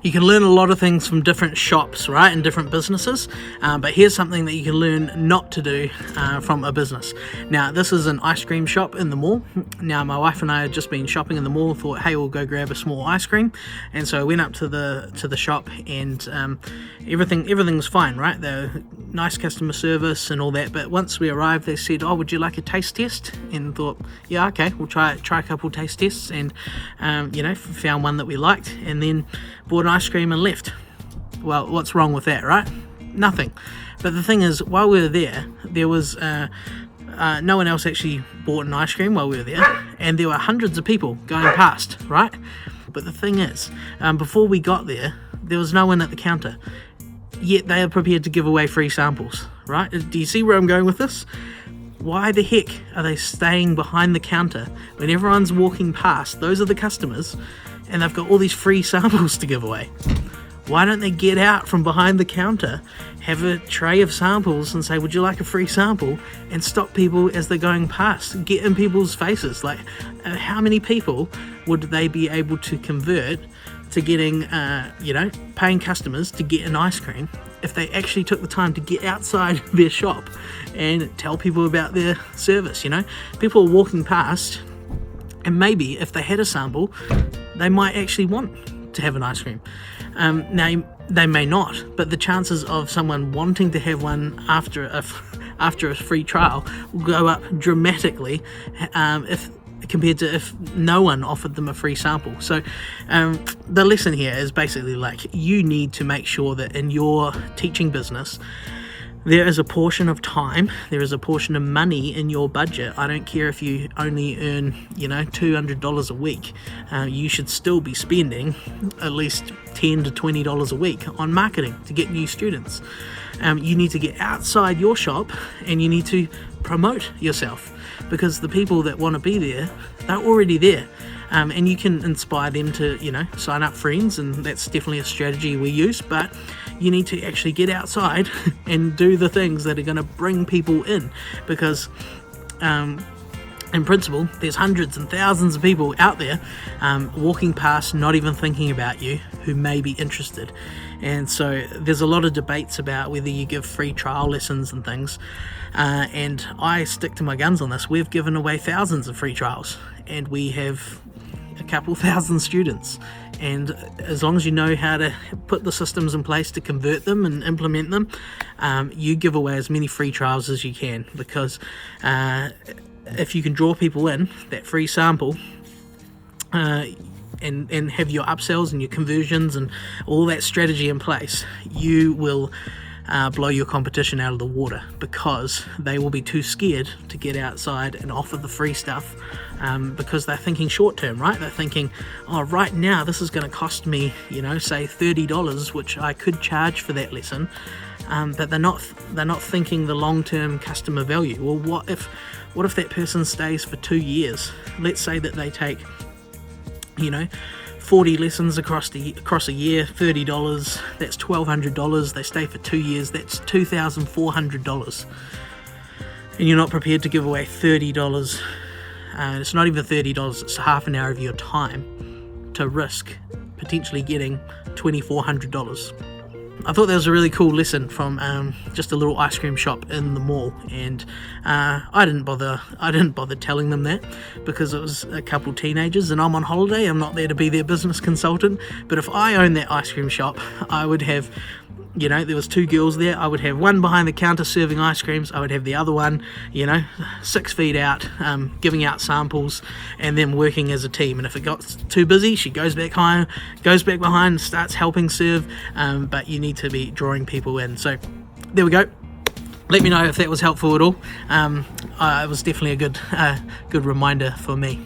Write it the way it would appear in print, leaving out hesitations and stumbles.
You can learn a lot of things from different shops, right, and different businesses, but here's something that you can learn not to do from a business. Now, this is an ice cream shop in the mall. Now, my wife and I had just been shopping in the mall, thought, hey, we'll go grab a small ice cream, and so I went up to the shop, and everything was fine, right? They were nice customer service and all that, but once we arrived, they said, oh, would you like a taste test? And thought, yeah, okay, we'll try a couple taste tests, and found one that we liked, and then bought an ice cream and left. Well, what's wrong with that, right? Nothing. But the thing is, while we were there was no one else actually bought an ice cream while we were there, and there were hundreds of people going past, right? But the thing is, before we got there was no one at the counter, yet they are prepared to give away free samples, right? Do you see where I'm going with this? Why the heck are they staying behind the counter when everyone's walking past? Those are the customers, and they've got all these free samples to give away. Why don't they get out from behind the counter, have a tray of samples and say, would you like a free sample, and stop people as they're going past, get in people's faces? Like, how many people would they be able to convert to getting, paying customers to get an ice cream if they actually took the time to get outside their shop and tell people about their service? People are walking past, and maybe if they had a sample, they might actually want to have an ice cream. Now, they may not, but the chances of someone wanting to have one after a free trial will go up dramatically compared to if no one offered them a free sample. So the lesson here is basically like, you need to make sure that in your teaching business, there is a portion of time, there is a portion of money in your budget. I don't care if you only earn, $200 a week. You should still be spending at least $10 to $20 a week on marketing to get new students. You need to get outside your shop, and you need to promote yourself, because the people that want to be there, they're already there. And you can inspire them to, sign up friends, and that's definitely a strategy we use, but you need to actually get outside and do the things that are going to bring people in, because in principle, there's hundreds and thousands of people out there walking past, not even thinking about you, who may be interested. And so there's a lot of debates about whether you give free trial lessons and things, and I stick to my guns on this. We've given away thousands of free trials, and we have a couple thousand students, and as long as you know how to put the systems in place to convert them and implement them, you give away as many free trials as you can, because if you can draw people in, that free sample, and have your upsells and your conversions and all that strategy in place, you will blow your competition out of the water, because they will be too scared to get outside and offer the free stuff, because they're thinking short term, right? They're thinking, oh, right now this is going to cost me, say $30, which I could charge for that lesson, but they're not thinking the long-term customer value. Well, what if that person stays for 2 years? Let's say that they take 40 lessons across a year, $30, that's $1,200. They stay for 2 years, that's $2,400. And you're not prepared to give away $30. It's not even $30, it's half an hour of your time to risk potentially getting $2,400. I thought that was a really cool lesson from just a little ice cream shop in the mall, and I didn't bother telling them that, because it was a couple teenagers and I'm on holiday. I'm not there to be their business consultant. But if I owned that ice cream shop, I would have, there was 2 girls there. I would have one behind the counter serving ice creams. I would have the other one, 6 feet out, giving out samples, and then working as a team. And if it got too busy, she goes back behind, starts helping serve. But you need to be drawing people in. So there we go. Let me know if that was helpful at all. It was definitely a good reminder for me.